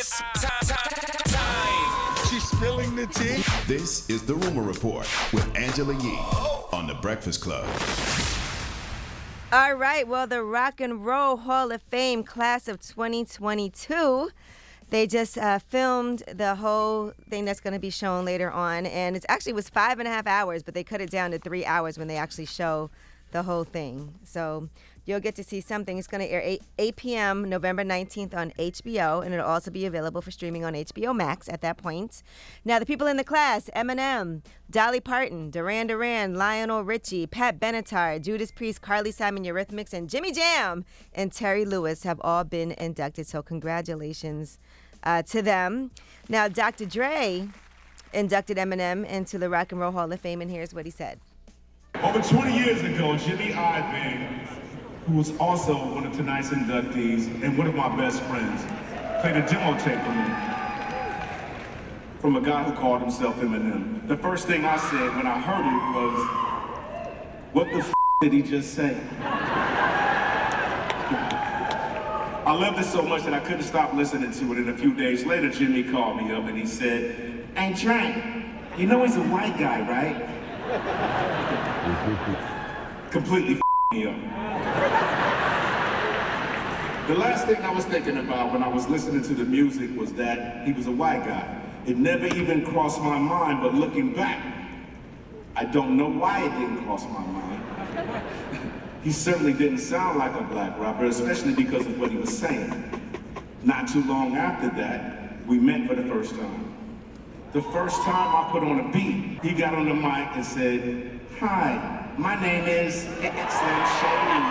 It's time. She's spilling the tea. This is The Rumor Report with Angela Yee on The Breakfast Club. All right, well, the Rock and Roll Hall of Fame class of 2022, they just filmed the whole thing that's going to be shown later on, and it actually was 5.5 hours, but they cut it down to 3 hours when they actually show the whole thing. So you'll get to see something. It's going to air 8 p.m. November 19th on HBO, and it'll also be available for streaming on HBO Max at that point. Now, the people in the class: Eminem, Dolly Parton, Duran Duran, Lionel Richie, Pat Benatar, Judas Priest, Carly Simon, Eurythmics, and Jimmy Jam and Terry Lewis have all been inducted. So congratulations to them. Now, Dr. Dre inducted Eminem into the Rock and Roll Hall of Fame, and here's what he said. Over 20 years ago, Jimmy Iovine, who was also one of tonight's inductees and one of my best friends, played a demo tape for me from a guy who called himself Eminem. The first thing I said when I heard it was, what the f*** did he just say? I loved it so much that I couldn't stop listening to it, and a few days later, Jimmy called me up and he said, "Hey, Dre, you know he's a white guy, right?" Completely me up. The last thing I was thinking about when I was listening to the music was that he was a white guy. It never even crossed my mind, but looking back, I don't know why it didn't cross my mind. He certainly didn't sound like a black rapper, especially because of what he was saying. Not too long after that, we met for the first time. The first time I put on a beat, he got on the mic and said, "Hi, my name is Slim Shady."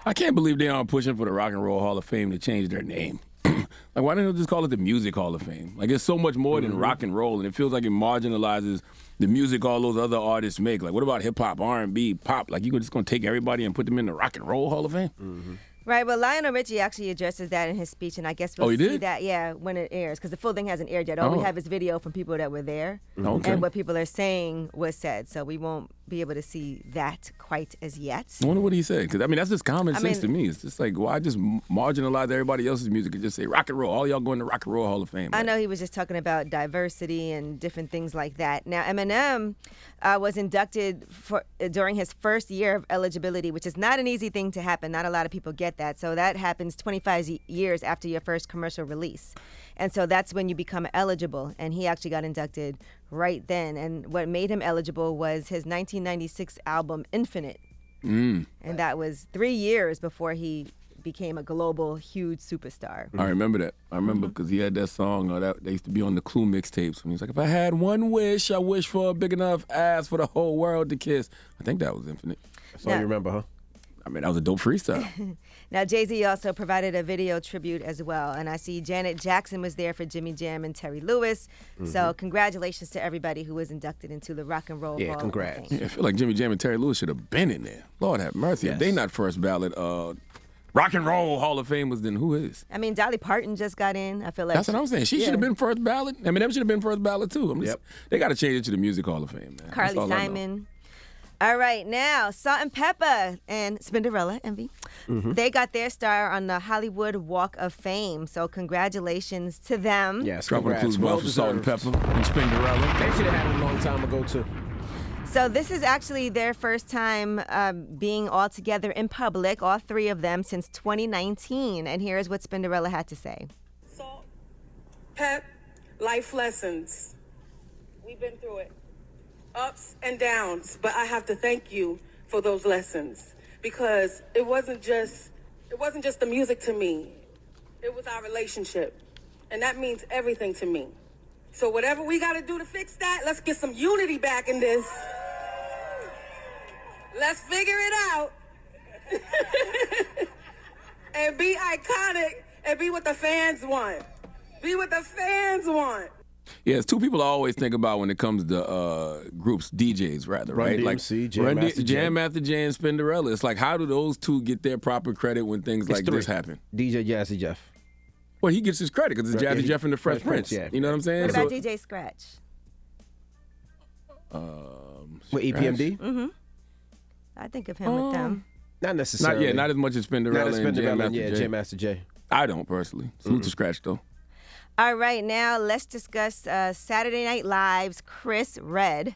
I can't believe they aren't pushing for the Rock and Roll Hall of Fame to change their name. Like, why don't they just call it the Music Hall of Fame? Like, it's so much more than rock and roll, and it feels like it marginalizes the music all those other artists make. Like, what about hip-hop, R&B, pop? Like, you just going to take everybody and put them in the Rock and Roll Hall of Fame? Mm-hmm. Right, well, Lionel Richie actually addresses that in his speech, and I guess we'll see that, when it airs, because the full thing hasn't aired yet. All we have is video from people that were there, and what people are saying was said, so we won't be able to see that quite as yet. I wonder what he said, because, I mean, that's just common sense to me. It's just like, why just marginalize everybody else's music and just say rock and roll? All y'all going to Rock and Roll Hall of Fame. I know he was just talking about diversity and different things like that. Now, Eminem was inducted during his first year of eligibility, which is not an easy thing to happen. Not a lot of people get that. So that happens 25 years after your first commercial release. And so that's when you become eligible. And he actually got inducted right then. And what made him eligible was his 1996 album, Infinite. And that was 3 years before he became a global, huge superstar. I remember that. I remember because he had that song that they used to be on the Clue mixtapes. And he was like, if I had one wish, I wish for a big enough ass for the whole world to kiss. I think that was Infinite. That's all you remember, huh? I mean, that was a dope freestyle. Now, Jay-Z also provided a video tribute as well. And I see Janet Jackson was there for Jimmy Jam and Terry Lewis. So congratulations to everybody who was inducted into the Rock and Roll Hall of Fame. Yeah, I feel like Jimmy Jam and Terry Lewis should have been in there. Lord have mercy. If they not first ballot Rock and Roll Hall of Famers, then who is? I mean, Dolly Parton just got in. I feel like that's what I'm saying. She should have been first ballot. I mean, them should have been first ballot too. They got to change it to the Music Hall of Fame, man. Carly Simon. All right, now Salt and Pepper and Spinderella, Envy, they got their star on the Hollywood Walk of Fame. So congratulations to them. Yes, dropping clues for Salt and Pepper and Spinderella. They should have had it a long time ago too. So this is actually their first time being all together in public, all three of them, since 2019. And here's what Spinderella had to say. Salt, Pep, life lessons. We've been through it. Ups and downs, but I have to thank you for those lessons because it wasn't just the music to me. It was our relationship, and that means everything to me. So whatever we got to do to fix that, let's get some unity back in this. Let's figure it out and be iconic and be what the fans want. Be what the fans want. Yeah, it's two people I always think about when it comes to groups, DJs, rather, right? Run DMC, Jam Master Jay and Spinderella. It's like, how do those two get their proper credit when things like this happen? DJ Jazzy Jeff. Well, he gets his credit because it's Jazzy Jeff and the Fresh Prince. Yeah. You know what I'm saying? What about DJ Scratch? With EPMD? Mm-hmm. I think of him with them. Not necessarily. Not as much as Spinderella and Jam Master Jay. Jam Master Jay. I don't personally. Salute to Scratch though. All right, now let's discuss Saturday Night Live's Chris Redd.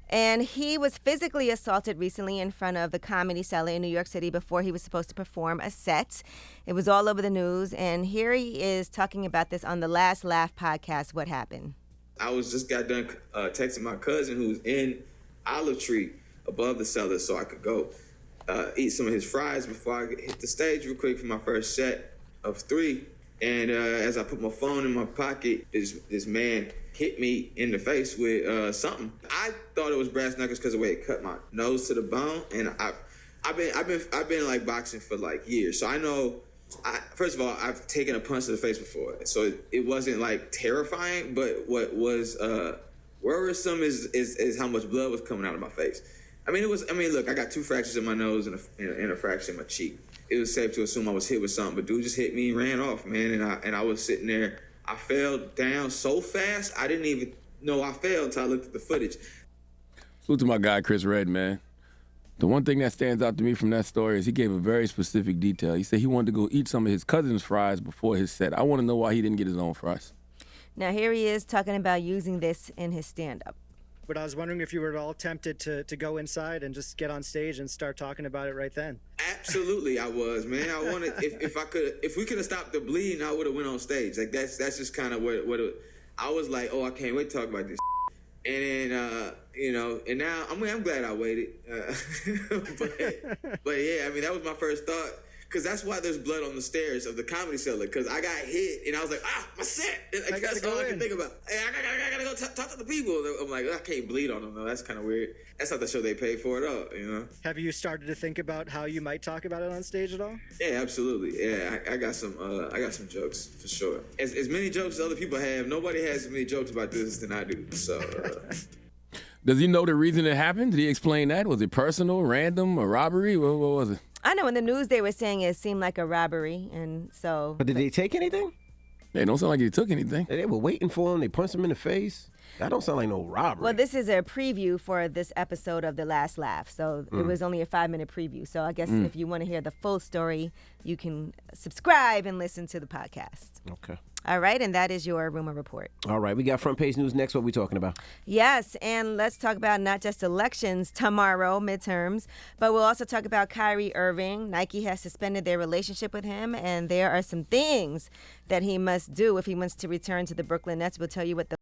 And he was physically assaulted recently in front of the Comedy Cellar in New York City before he was supposed to perform a set. It was all over the news. And here he is talking about this on the Last Laugh podcast. What happened? I just got done texting my cousin who's in Olive Tree above the cellar so I could go eat some of his fries before I hit the stage real quick for my first set of 3. And as I put my phone in my pocket, this man hit me in the face with something. I thought it was brass knuckles because of the way it cut my nose to the bone. And I've been like boxing for like years, so I know. First of all, I've taken a punch to the face before, so it wasn't like terrifying. But what was worrisome is how much blood was coming out of my face. Look, I got 2 fractures in my nose and a fracture in my cheek. It was safe to assume I was hit with something, but dude just hit me and ran off, man. And I was sitting there. I fell down so fast, I didn't even know I fell until I looked at the footage. Salute to my guy, Chris Redd, man. The one thing that stands out to me from that story is he gave a very specific detail. He said he wanted to go eat some of his cousin's fries before his set. I want to know why he didn't get his own fries. Now, here he is talking about using this in his stand-up. But I was wondering if you were at all tempted to go inside and just get on stage and start talking about it right then. Absolutely, I was, man. I wanted if we could have stopped the bleeding, I would have went on stage. Like that's just kind of what I was like. Oh, I can't wait to talk about this. And then and now I'm glad I waited. But yeah, that was my first thought. Because that's why there's blood on the stairs of the Comedy Cellar. Because I got hit, and I was like, my set. That's all I can think about. Hey, I gotta go talk to the people. I'm like, I can't bleed on them, though. That's kind of weird. That's not the show they paid for at all, Have you started to think about how you might talk about it on stage at all? Yeah, absolutely. Yeah, I got some jokes, for sure. As many jokes as other people have, nobody has as many jokes about this than I do. So... Does he know the reason it happened? Did he explain that? Was it personal, random, a robbery? What was it? I know in the news they were saying it seemed like a robbery, and so... But did they take anything? It don't sound like he took anything. They were waiting for him. They punched him in the face. That don't sound like no robbery. Well, this is a preview for this episode of The Last Laugh, so it was only a 5-minute preview. So I guess if you want to hear the full story, you can subscribe and listen to the podcast. Okay. All right, and that is your rumor report. All right, we got front page news next. What are we talking about? Yes, and let's talk about not just elections tomorrow, midterms, but we'll also talk about Kyrie Irving. Nike has suspended their relationship with him, and there are some things that he must do if he wants to return to the Brooklyn Nets. We'll tell you what